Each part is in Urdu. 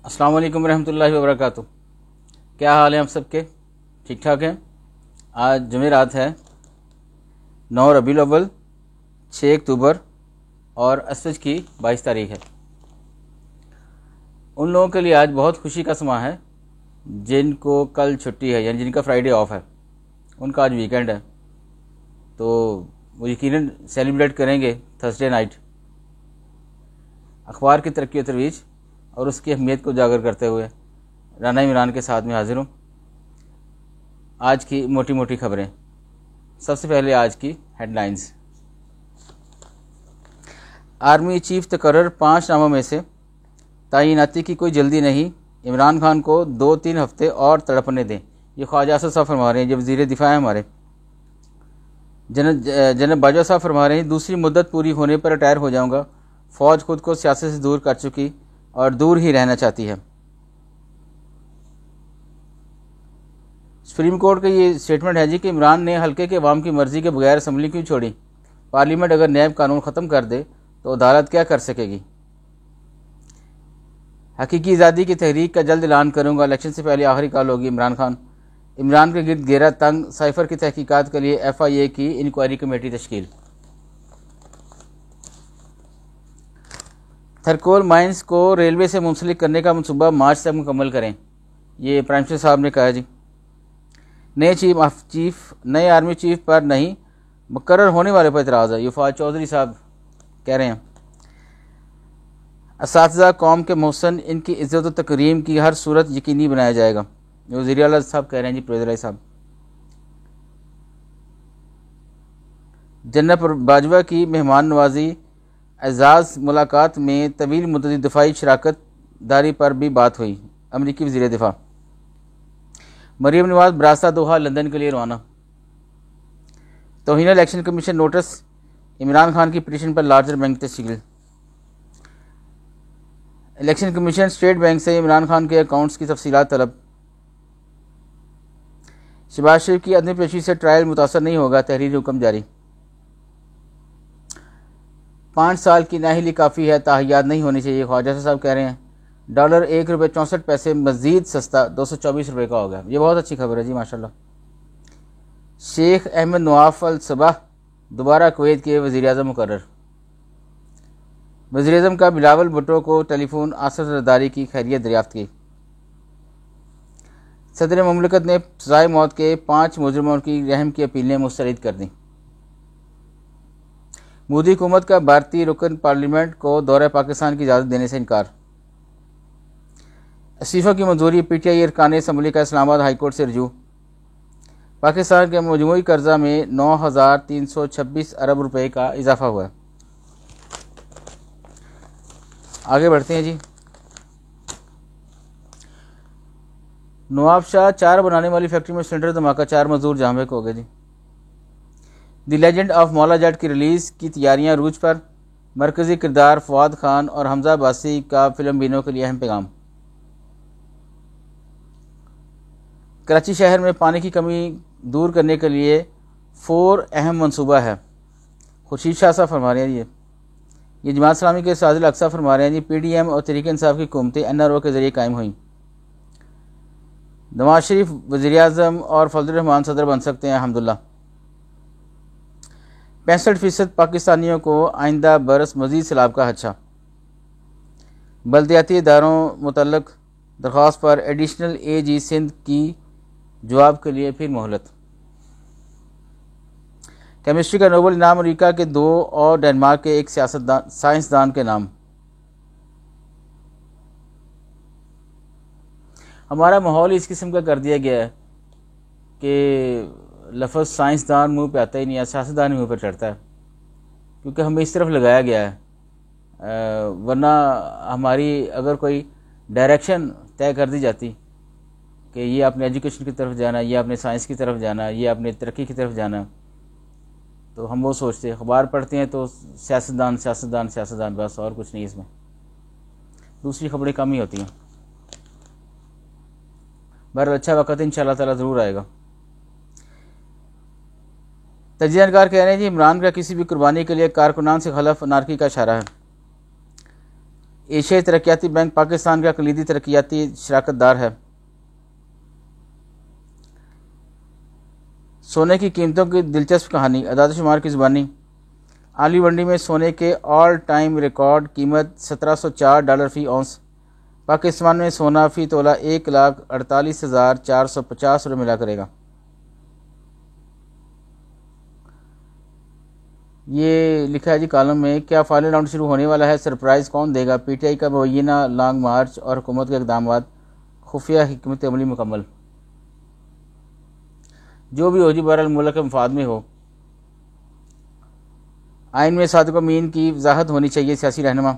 السلام علیکم ورحمۃ اللہ وبرکاتہ۔ کیا حال ہے آپ سب کے؟ ٹھیک ٹھاک ہیں؟ آج جمعرات ہے، 9 ربیع الاول، 6 اکتوبر اور اسفج کی 22 تاریخ ہے۔ ان لوگوں کے لیے آج بہت خوشی کا سماں ہے جن کو کل چھٹی ہے، یعنی جن کا فرائیڈے آف ہے، ان کا آج ویکینڈ ہے، تو وہ یقیناً سیلیبریٹ کریں گے تھرسڈے نائٹ۔ اخبار کی ترقی و ترویج اور اس کی اہمیت کو اجاگر کرتے ہوئے رانا عمران کے ساتھ میں حاضر ہوں۔ آج کی موٹی موٹی خبریں۔ سب سے پہلے آج کی ہیڈ لائنز۔ آرمی چیف تقرر 5 ناموں میں سے تعیناتی کی کوئی جلدی نہیں، عمران خان کو 2-3 ہفتے اور تڑپنے دیں، یہ خواجہ اسد صاحب فرما رہے ہیں، جو وزیر دفاع ہیں ہمارے۔ جنرل باجوہ صاحب فرما رہے ہیں دوسری مدت پوری ہونے پر ریٹائر ہو جاؤں گا، فوج خود کو سیاست سے دور کر چکی اور دور ہی رہنا چاہتی ہے۔ سپریم کورٹ کا یہ سٹیٹمنٹ ہے کہ عمران نے حلقے کے عوام کی مرضی کے بغیر اسمبلی کیوں چھوڑی؟ پارلیمنٹ اگر نیب قانون ختم کر دے تو عدالت کیا کر سکے گی؟ حقیقی آزادی کی تحریک کا جلد اعلان کروں گا، الیکشن سے پہلے آخری کال ہوگی عمران خان۔ عمران کے گرد گھیرا تنگ، سائفر کی تحقیقات کے لیے ایف آئی اے کی انکوائری کمیٹی تشکیل۔ تھرکول مائنز کو ریلوے سے منسلک کرنے کا منصوبہ مارچ تک مکمل کریں، یہ پرائم منسٹر صاحب نے کہا جی۔ نئے آرمی چیف پر نہیں، مقرر ہونے والے پر اعتراض ہے، یہ فواد چودھری صاحب کہہ رہے ہیں۔ اساتذہ قوم کے محسن، ان کی عزت و تکریم کی ہر صورت یقینی بنایا جائے گا، یہ وزیر اعلیٰ صاحب کہہ رہے ہیں جی، پرویز الہی صاحب۔ جنرل باجوہ کی مہمان نوازی، اعزاز ملاقات میں طویل مدتی دفاعی شراکت داری پر بھی بات ہوئی، امریکی وزیر دفاع۔ مریم نواز براسہ دوحہ لندن کے لیے روانہ۔ توہین election commission notice, Imran Khan کی پٹیشن پر لارجر بینک تشکیل۔ الیکشن کمیشن اسٹیٹ بینک سے عمران خان کے اکاؤنٹس کی تفصیلات طلب۔ شہباز شریف کی عدم پیشی سے ٹرائل متاثر نہیں ہوگا، تحریری حکم جاری۔ 5 سال کی نااہلی کافی ہے، تاحیات نہیں ہونی چاہیے، خواجہ صاحب کہہ رہے ہیں۔ ڈالر $1.64 مزید سستا، $224 کا ہو گیا، یہ بہت اچھی خبر ہے جی، ماشاءاللہ۔ شیخ احمد نواف الصباح دوبارہ کویت کے وزیر اعظم مقرر۔ وزیر اعظم کا بلاول بھٹو کو ٹیلی فون آصف زرداری کی خیریت دریافت کی۔ صدر مملکت نے سزائے موت کے 5 مجرموں کی رحم کی اپیلیں مسترد کر دیں۔ مودی حکومت کا بھارتی رکن پارلیمنٹ کو دورہ پاکستان کی اجازت دینے سے انکار۔ استعفے کی منظوری، پی ٹی آئی ارکان اسمبلی کا اسلام آباد ہائی کورٹ سے رجوع۔ پاکستان کے مجموعی قرضہ میں 9,326 ارب روپے کا اضافہ ہوا ہے۔ آگے بڑھتے ہیں جی۔ نواب شاہ 4 بنانے والی فیکٹری میں سلنڈر دھماکہ، 4 مزدور جاں بحق ہو گئے جی۔ دی لیجنڈ آف مولا جٹ کی ریلیز کی تیاریاں عروج پر، مرکزی کردار فواد خان اور حمزہ عباسی کا فلم بینوں کے لیے اہم پیغام۔ کراچی شہر میں پانی کی کمی دور کرنے کے لیے 4 اہم منصوبہ ہے، خورشید شاہ صاحب فرما رہے ہیں یہ جماعت اسلامی کے ساجد الاقصیٰ فرما رہے ہیں جی۔ پی ڈی ایم اور تحریک انصاف کی حکومتیں این آر او کے ذریعے قائم ہوئیں۔ نواز شریف وزیر اعظم اور فضل الرحمان صدر بن سکتے ہیں، الحمدللہ۔ 65% پاکستانیوں کو آئندہ برس مزید سیلاب کا خدشہ۔ بلدیاتی اداروں متعلق درخواست پر ایڈیشنل اے جی سندھ کی جواب کے لیے پھر مہلت۔ کیمسٹری کا نوبل انعام امریکہ کے 2 اور ڈنمارک کے ایک سائنسدان کے نام۔ ہمارا ماحول اس قسم کا کر دیا گیا ہے کہ لفظ سائنسدان منہ پہ آتا ہی نہیں ہے، سیاستدان منہ پہ چڑھتا ہے، کیونکہ ہمیں اس طرف لگایا گیا ہے، ورنہ ہماری اگر کوئی ڈائریکشن طے کر دی جاتی کہ یہ اپنے ایجوکیشن کی طرف جانا، یہ اپنے سائنس کی طرف جانا، یہ اپنے ترقی کی طرف جانا، تو ہم وہ سوچتے، اخبار پڑھتے ہیں تو سیاستدان سیاستدان سیاستدان، بس اور کچھ نہیں، اس میں دوسری خبریں کم ہی ہوتی ہیں۔ بہرحال اچھا وقت ان شاء اللہ تعالیٰ ضرور آئے گا۔ تجزیہ نگار کہہ رہے ہیں جی عمران کا کسی بھی قربانی کے لیے کارکنان سے خلف انارکی کا اشارہ ہے۔ ایشیائی ترقیاتی بینک پاکستان کا کلیدی ترقیاتی شراکت دار ہے۔ سونے کی قیمتوں کی دلچسپ کہانی، اعداد و شمار کی زبانی۔ عالمی منڈی میں سونے کے آل ٹائم ریکارڈ قیمت $1704 فی اونس۔ پاکستان میں سونا فی تولہ 1,48,450 روپے ملا کرے گا۔ یہ لکھا ہے جی کالم میں، کیا فائنل راؤنڈ شروع ہونے والا ہے؟ سرپرائز کون دے گا؟ پی ٹی آئی کا مبینہ لانگ مارچ اور حکومت کے اقدامات، خفیہ حکمت عملی مکمل۔ جو بھی ہو جی، بہرحال ملک کے مفاد میں ہو۔ آئین میں صادق امین کی وضاحت ہونی چاہیے، سیاسی رہنما۔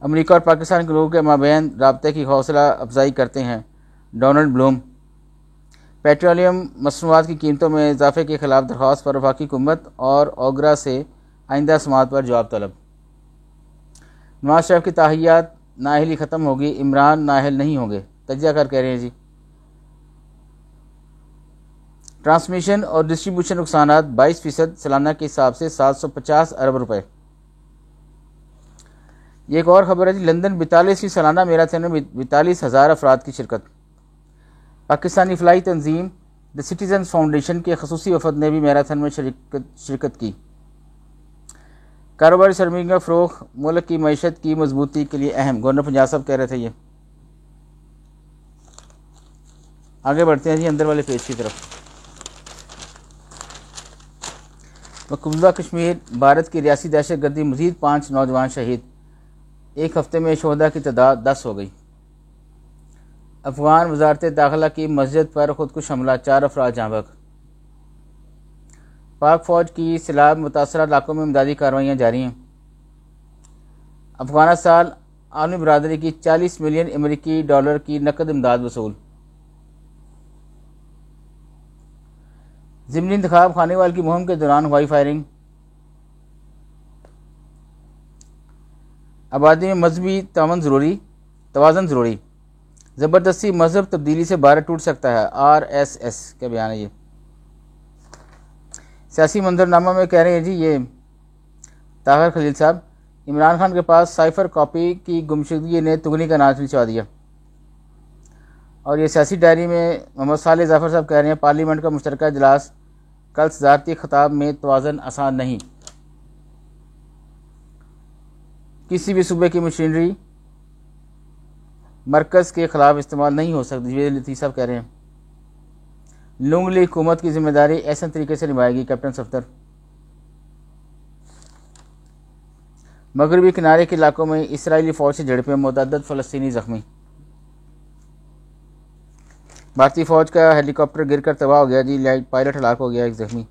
امریکہ اور پاکستان کے لوگوں کے مابین رابطے کی حوصلہ افزائی کرتے ہیں، ڈونلڈ بلوم۔ پیٹرولیم مصنوعات کی قیمتوں میں اضافے کے خلاف درخواست پر وفاقی حکومت اور اوگرا سے آئندہ سماعت پر جواب طلب۔ نواز شریف کی تاحیات نااہلی ختم ہوگی، عمران نااہل نہیں ہوں گے، تجزیہ کر کہہ رہے ہیں جی۔ ٹرانسمیشن اور ڈسٹریبیوشن نقصانات 22% سالانہ کے حساب سے 750 ارب روپے۔ یہ ایک اور خبر ہے جی، لندن 42ویں سالانہ میراتھن میں 42,000 افراد کی شرکت۔ پاکستانی فلاحی تنظیم دی سٹیزنز فاؤنڈیشن کے خصوصی وفد نے بھی میراتھن میں شرکت کی۔ کاروباری سرگرمی کا فروغ ملک کی معیشت کی مضبوطی کے لیے اہم، گورنر پنجاب صاحب کہہ رہے تھے۔ یہ آگے بڑھتے ہیں جی اندر والے پیج کی طرف۔ مقبوضہ کشمیر، بھارت کی ریاستی دہشت گردی، مزید 5 نوجوان شہید، ایک ہفتے میں شہداء کی تعداد 10 ہو گئی۔ افغان وزارت داخلہ کی مسجد پر خودکش حملہ، 4 افراد جاں بحق۔ پاک فوج کی سیلاب متاثرہ علاقوں میں امدادی کارروائیاں جاری ہیں۔ افغانستان عالمی برادری کی 40 ملین امریکی ڈالر کی نقد امداد وصول۔ ضمنی انتخاب خانے وال کی مہم کے دوران ہوائی فائرنگ۔ آبادی میں مذہبی توازن ضروری، زبردستی مذہب تبدیلی سے بھارت ٹوٹ سکتا ہے، RSS کا بیان ہے۔ یہ سیاسی منظرنامہ میں کہہ رہے ہیں جی، یہ طاہر خلیل صاحب، عمران خان کے پاس سائفر کاپی کی گمشدگی نے تغنی کا ناچ نچوا دیا۔ اور یہ سیاسی ڈائری میں محمد صالح ظفر صاحب کہہ رہے ہیں، پارلیمنٹ کا مشترکہ اجلاس کل صدارتی خطاب میں توازن آسان نہیں، کسی بھی صوبے کی مشینری مرکز کے خلاف استعمال نہیں ہو سکتی، یہ لطیف صاحب کہہ رہے ہیں۔ نونگ لیگ حکومت کی ذمہ داری احسن طریقے سے نبھائے گی، کیپٹن صفدر۔ مغربی کنارے کے علاقوں میں اسرائیلی فوج سے جھڑپیں، متعدد فلسطینی زخمی۔ بھارتی فوج کا ہیلی کاپٹر گر کر تباہ ہو گیا جی، پائلٹ ہلاک ہو گیا، ایک زخمی۔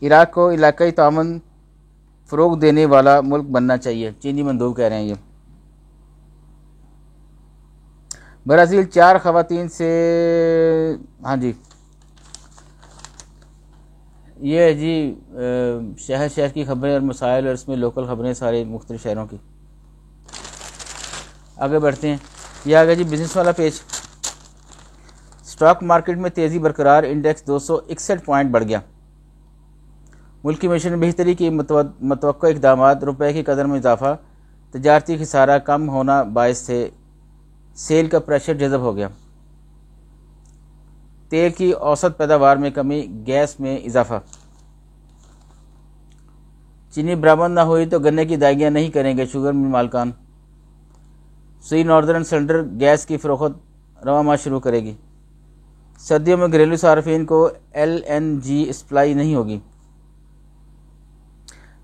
عراق کو علاقائی تعاون فروغ دینے والا ملک بننا چاہیے، چینی مندوب کہہ رہے ہیں۔ یہ برازیل 4 خواتین سے، ہاں جی، یہ ہے جی شہر کی خبریں اور مسائل، اور اس میں لوکل خبریں سارے مختلف شہروں کی۔ آگے بڑھتے ہیں، یہ آگے جی بزنس والا پیج۔ اسٹاک مارکیٹ میں تیزی برقرار، انڈیکس 261 پوائنٹ بڑھ گیا۔ ملکی معیشت میں بہتری کی متوقع اقدامات، روپے کی قدر میں اضافہ، تجارتی خسارہ کم ہونا باعث تھے، سیل کا پریشر جذب ہو گیا۔ تیل کی اوسط پیداوار میں کمی، گیس میں اضافہ۔ چینی برآمد نہ ہوئی تو گنے کی ادائیگیاں نہیں کریں گے شوگر مل مالکان۔ سوئی ناردرن سلنڈر گیس کی فروخت رواں ماہ شروع کرے گی۔ سردیوں میں گھریلو صارفین کو LNG سپلائی نہیں ہوگی۔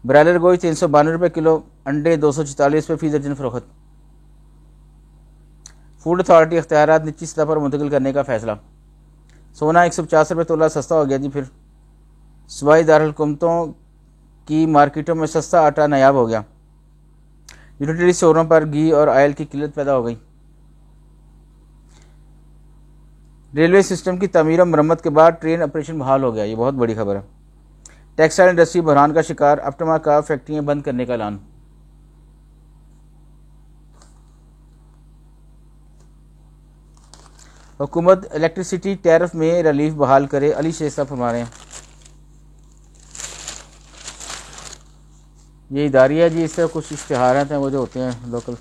برائلر گوشت 392 روپے کلو، انڈے 244 روپے فی درجن فروخت۔ فوڈ اتھارٹی اختیارات نچلی سطح پر منتقل کرنے کا فیصلہ۔ سونا 150 روپے تولہ سستا ہو گیا جی۔ پھر صوبائی دارالحکومتوں کی مارکیٹوں میں سستا آٹا نایاب ہو گیا۔ یوٹیلیٹی اسٹوروں پر گھی اور آئل کی قلت پیدا ہو گئی۔ ریلوے سسٹم کی تعمیر و مرمت کے بعد ٹرین آپریشن بحال ہو گیا، یہ بہت بڑی خبر ہے۔ ٹیکسٹائل انڈسٹری بحران کا شکار، اپٹما کا فیکٹریاں بند کرنے کا اعلان۔ حکومت الیکٹریسٹی ٹیرف میں ریلیف بحال کرے، علی شیخ صاحب فرما رہے ہیں۔ یہ اداریہ جی، اس طرح کچھ اشتہارات ہیں وہ جو ہوتے ہیں لوکل.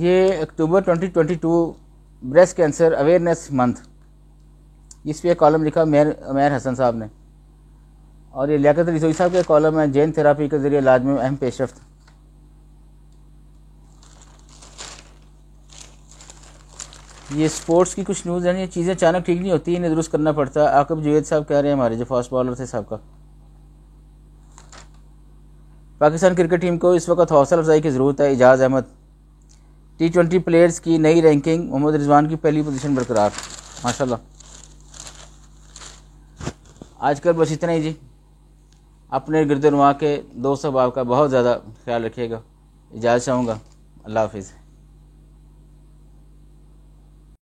یہ اکتوبر 2022 بریسٹ کینسر اویئرنیس منتھ، اس پہ ایک کالم لکھا عمیر حسن صاحب نے، اور یہ لیاقت علی سوئی صاحب کا کالم ہے جین تھراپی کے ذریعے علاج میں اہم پیش رفت. یہ سپورٹس کی کچھ نیوز ہیں. یہ چیزیں اچانک ٹھیک نہیں ہوتی، انہیں درست کرنا پڑتا ہے. عاقب جوید صاحب کہہ رہے ہیں، ہمارے جو فاسٹ بالر تھے سابقہ. پاکستان کرکٹ ٹیم کو اس وقت حوصلہ افزائی کی ضرورت ہے. اعجاز احمد. T20 پلیئرز کی نئی رینکنگ، محمد رضوان کی پہلی پوزیشن برقرار. ماشاءاللہ. آج کل بس اتنا ہی جی. اپنے گرد و نواح کے دوست احباب کا بہت زیادہ خیال رکھیے گا. اجازت چاہوں گا. اللہ حافظ.